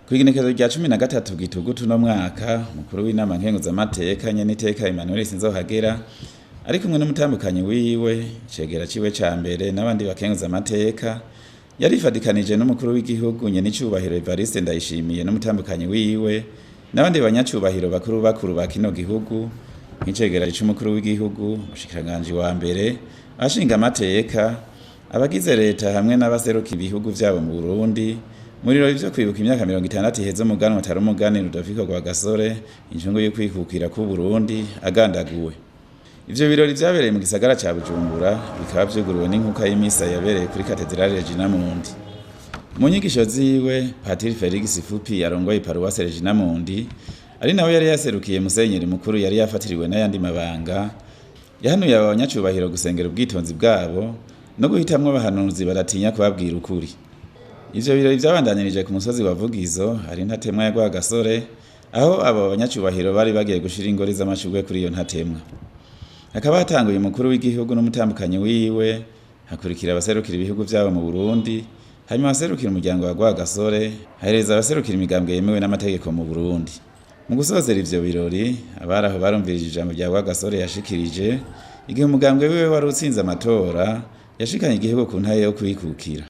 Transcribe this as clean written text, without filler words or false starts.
Kw'igenekerezo rya 13 Gitugutu no mwaka, umukuru w'inama nkenguzamateka Nyeniteka Emmanuel Sinzohagera ari kumwe n'umutambukanyi wiwe, icegera ciwe ca mbere n'abandi bakenguzamateka, yarifadikanije n'umukuru w'igihugu Nyenicubahiro Evariste Ndayishimiye n'umutambukanyi wiwe n'abandi banyacubahiro bakuru ba kino gihugu, nk'icegera c'umukuru w'igihugu, umushikiranganji wa mbere, abashinga amateka, abagize leta hamwe n'abaseruka ibihugu vyabo mu Burundi, mu birori vyo kwibuka imyaka 60 iheze umuganwa Tarumugani Rudoviko Rwagasore, injungu yo kwikukira ku Burundi agandaguwe. Ivyo birori vyabereye mu gisagara ca Bujumbura, bikaba vyuguruwe n'inkuka y'imisa yabereye kuri Katedrale Regina Mundi. Mu nyigisho ziwe, Patiri Felix Fupi yarongoye Paruwase Regina Mundi, ari nawe yari yaserukiye musenyeri mukuru yari yafatiriwe n'ayandi mabanga, yahanuye abanyacubahiro gusengera ubwitonzi bwabo no guhitamwo abahanuzi baratinya kubabwira ukuri. Ivyo birori vyabandanirije ku musozi wa Vugizo, hari ntatemwa ya Rwagasore, aho abo banyacubahiro bari bagiye gushira ingori z'amashurwe kuri iyo ntatemwa. Hakaba hatanguye umukuru w'igihugu n'umutambukanyi wiwe, hakurikira abaserukira ibihugu vyabo mu Burundi, hanyuma abaserukira umuryango wa Rwagasore, hahereza abaserukira imigambwe yemewe n'amategeko mu Burundi. Mu gusozera ivyo birori, abari aho barumvirije ijambo rya Rwagasore yashikirije, igihe umugambwe wiwe wari utsinze amatora, yashikanye igihugu ku ntahe yo kwikukira.